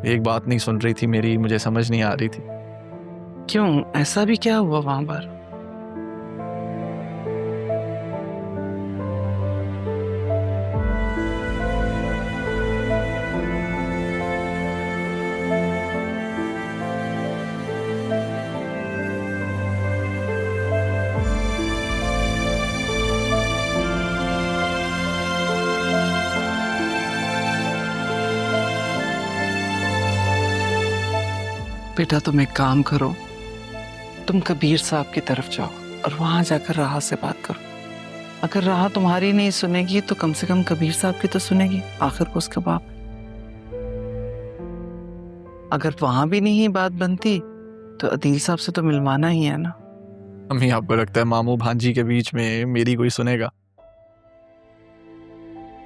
एक बात नहीं सुन रही थी मेरी, मुझे समझ नहीं आ रही थी। क्यों, ऐसा भी क्या हुआ वहां पर? बेटा तुम एक काम करो, तुम कबीर साहब की तरफ जाओ और वहां जाकर राहा से बात करो। अगर राहा तुम्हारी नहीं सुनेगी तो कम से कम कबीर साहब की तो सुनेगी, आखिर वो उसका बाप। अगर वहां भी नहीं बात बनती तो अदील साहब से तो मिलवाना ही है ना। अम्मी, आपको लगता है मामू भांजी के बीच में मेरी कोई सुनेगा?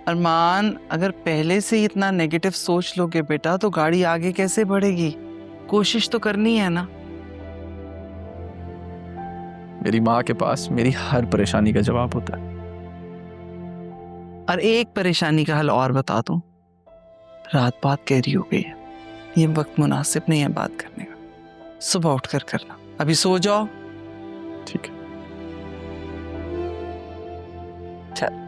अरमान, अगर पहले से ही इतना नेगेटिव सोच लोगे बेटा तो गाड़ी आगे कैसे बढ़ेगी? कोशिश तो करनी है ना। मेरी माँ के पास मेरी हर परेशानी का जवाब होता है। और एक परेशानी का हल और बता दूं, रात बात गहरी हो गई है, ये वक्त मुनासिब नहीं है बात करने का। सुबह उठकर करना, अभी सो जाओ। ठीक है। चल।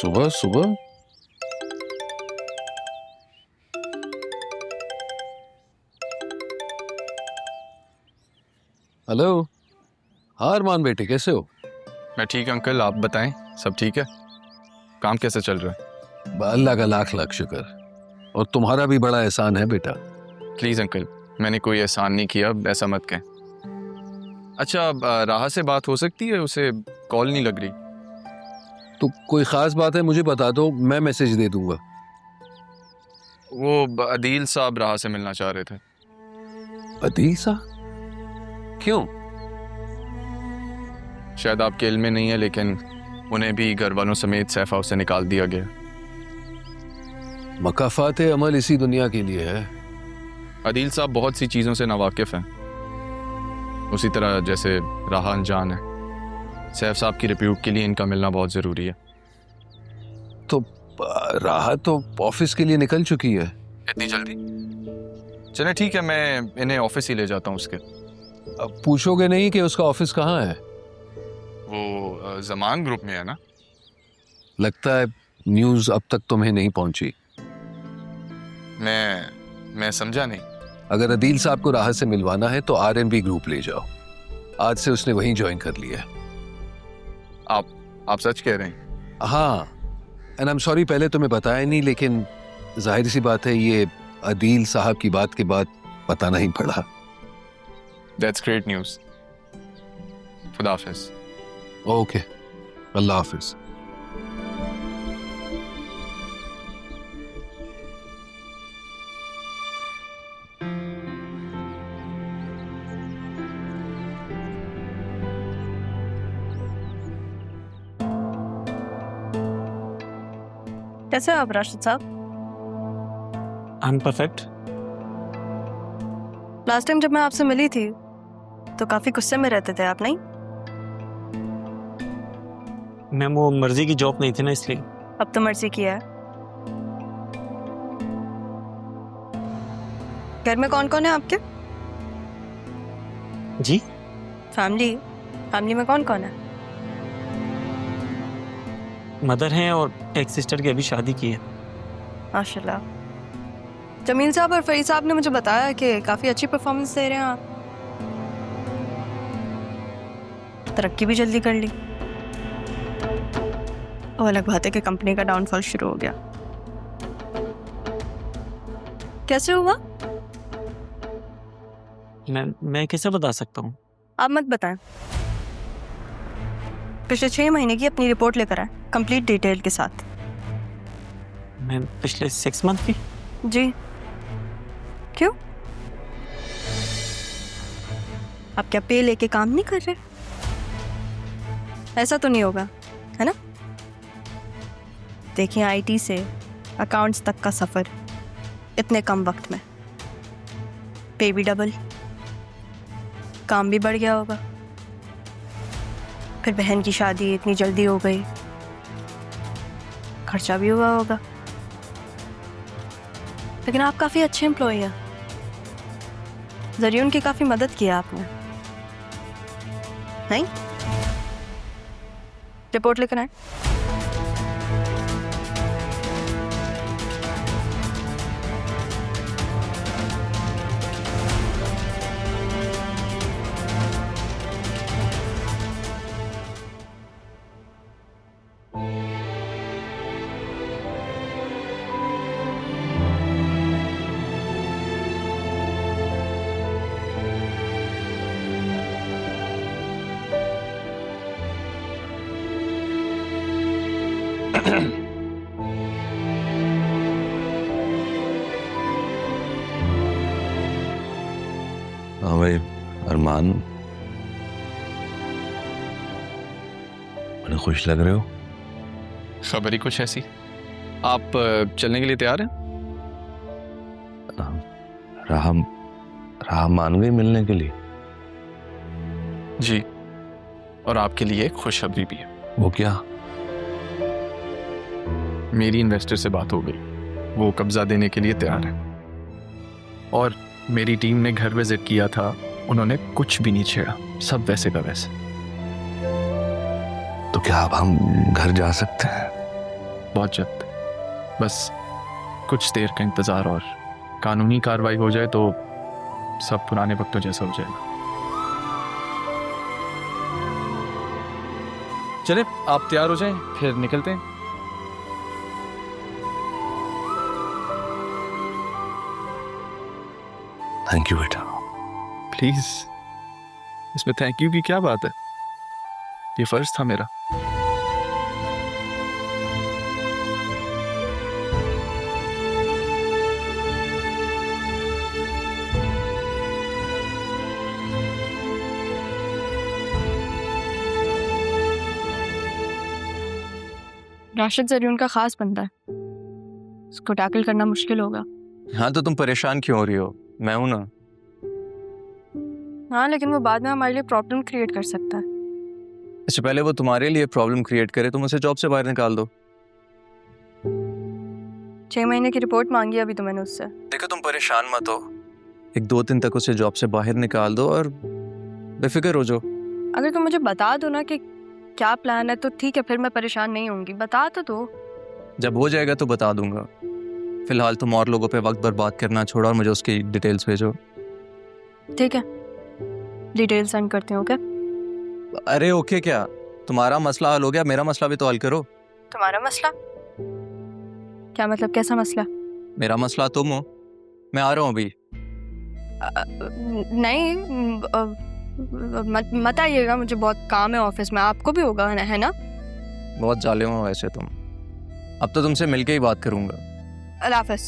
सुबह सुबह हेलो। हाँ अरमान बेटे, कैसे हो? मैं ठीक अंकल, आप बताएं, सब ठीक है? काम कैसे चल रहा है? अल्लाह का लाख लाख शुक्र, और तुम्हारा भी बड़ा एहसान है बेटा। प्लीज अंकल, मैंने कोई एहसान नहीं किया, ऐसा मत कहें। अच्छा, राहा से बात हो सकती है? उसे कॉल नहीं लग रही। तो कोई खास बात है मुझे बता दो, मैं मैसेज दे दूंगा। वो अदील साहब राहा से मिलना चाह रहे थे। अदील साहब? क्यों? शायद आपके इल्म में नहीं है, लेकिन उन्हें भी घर वालों समेत सैफ हाउस से निकाल दिया गया। मकाफात अमल इसी दुनिया के लिए है। अदील साहब बहुत सी चीज़ों से नावाकिफ हैं, उसी तरह जैसे राहा अनजान है। सैफ साहब की रिप्यूट के लिए इनका मिलना बहुत ज़रूरी है। तो राहा तो ऑफिस के लिए निकल चुकी है। इतनी जल्दी? चले ठीक है, मैं इन्हें ऑफिस ही ले जाता हूँ उसके। अब पूछोगे नहीं कि उसका ऑफिस कहाँ है? वो जमान ग्रुप में है ना? लगता है न्यूज़ अब तक तुम्हें नहीं पहुंची। मैं समझा नहीं। अगर अदील साहब को राहत से मिलवाना है तो आरएनबी ग्रुप ले जाओ, आज से उसने वहीं ज्वाइन कर लिया है। आप सच कह रहे हैं? हाँ, एंड आई एम सॉरी पहले तुम्हें बताया नहीं, लेकिन जाहिर सी बात है ये अदील साहब की बात के बाद पता नहीं पड़ा। That's great news. खुदा हाफिज। ओके, अल्लाह हाफिज। कैसे हो आप राशिद साहब? I am perfect. Last time जब मैं आपसे मिली थी तो काफी गुस्से में रहते थे आप, नहीं? मैम वो मर्जी की जॉब नहीं थी ना, इसलिए। अब तो मर्जी किया है। घर में कौन कौन है आपके? जी? फैमिली में कौन कौन है? मदर हैं और एक सिस्टर की अभी शादी की है। माशाल्लाह। जमील साहब और फरीद साहब ने मुझे बताया कि काफी अच्छी परफॉर्मेंस दे रहे हैं आप। तरक्की भी जल्दी कर ली। और अलग बात है कि कंपनी का डाउनफॉल शुरू हो गया। कैसे हुआ? मैं कैसे बता सकता हूँ? आप मत बताएं। पिछले 6 महीने की अपनी रिपोर्ट लेकर आए, कंप्लीट डिटेल के साथ। मैम पिछले 6 मंथ की? जी। क्यों? आप क्या पे लेके काम नहीं कर रहे? ऐसा तो नहीं होगा, है ना? देखिए, आईटी से अकाउंट्स तक का सफर इतने कम वक्त में, पे भी डबल, काम भी बढ़ गया होगा, फिर बहन की शादी इतनी जल्दी हो गई, खर्चा भी हुआ होगा। लेकिन आप काफ़ी अच्छे एम्प्लॉय हैं, जरिए उनकी काफ़ी मदद की आपने, नहीं? रिपोर्ट लेकर आए। हाँ भाई अरमान, बड़े खुश लग रहे हो। खबर ही कुछ ऐसी। आप चलने के लिए तैयार हैं? राह मान गई मिलने के लिए? जी, और आपके लिए एक खुशखबरी भी है। वो क्या? मेरी इन्वेस्टर से बात हो गई, वो कब्जा देने के लिए तैयार है। और मेरी टीम ने घर विजिट किया था, उन्होंने कुछ भी नहीं छेड़ा, सब वैसे का वैसे। तो क्या अब हम घर जा सकते हैं? बहुत जल्द, बस कुछ देर का इंतजार और कानूनी कार्रवाई हो जाए तो सब पुराने वक्तों जैसा हो जाएगा। चले, आप तैयार हो जाएं, फिर निकलते हैं। थैंक यू बेटा। प्लीज, इसमें थैंक यू की क्या बात है, ये फर्ज था मेरा। राशिद जरिए उनका खास बंदा है, उसको टैकल करना मुश्किल होगा। हाँ, तो तुम परेशान क्यों हो रही हो? मैं हूं ना। हाँ, लेकिन वो बाद में हमारे लिए प्रॉब्लम क्रिएट कर सकता है। अच्छा, पहले वो तुम्हारे लिए प्रॉब्लम क्रिएट करे, तुम उसे जॉब से बाहर निकाल दो। 6 महीने की रिपोर्ट मांगी अभी तो मैंने उससे। देखो, तुम परेशान मत हो, 1-2 दिन तक उसे जॉब से बाहर निकाल दो और बेफिक्र हो जाओ। अगर तुम मुझे बता दो ना कि क्या प्लान है तो ठीक है, फिर मैं परेशान नहीं होंगी। बता तो दो। जब हो जाएगा तो बता दूंगा। फिलहाल तुम और लोगों पे वक्त बर्बाद करना छोड़ो और मुझे उसकी डिटेल्स भेजो। ठीक है, डिटेल सेंड करती हूँ। ओके? अरे ओके क्या? तुम्हारा मसला हल हो गया, मेरा मसला भी तो हल करो। तुम्हारा मसला? क्या मतलब, कैसा मसला? मेरा मसला तुम हो। मैं आ रहा हूँ अभी। नहीं, मत आइएगा, मुझे बहुत काम है ऑफिस में। आपको भी होगा, है ना? बहुत जालिम हो वैसे तुम। अब तो तुमसे मिलके ही बात करूंगा। अल्लाह हाफ़िज़।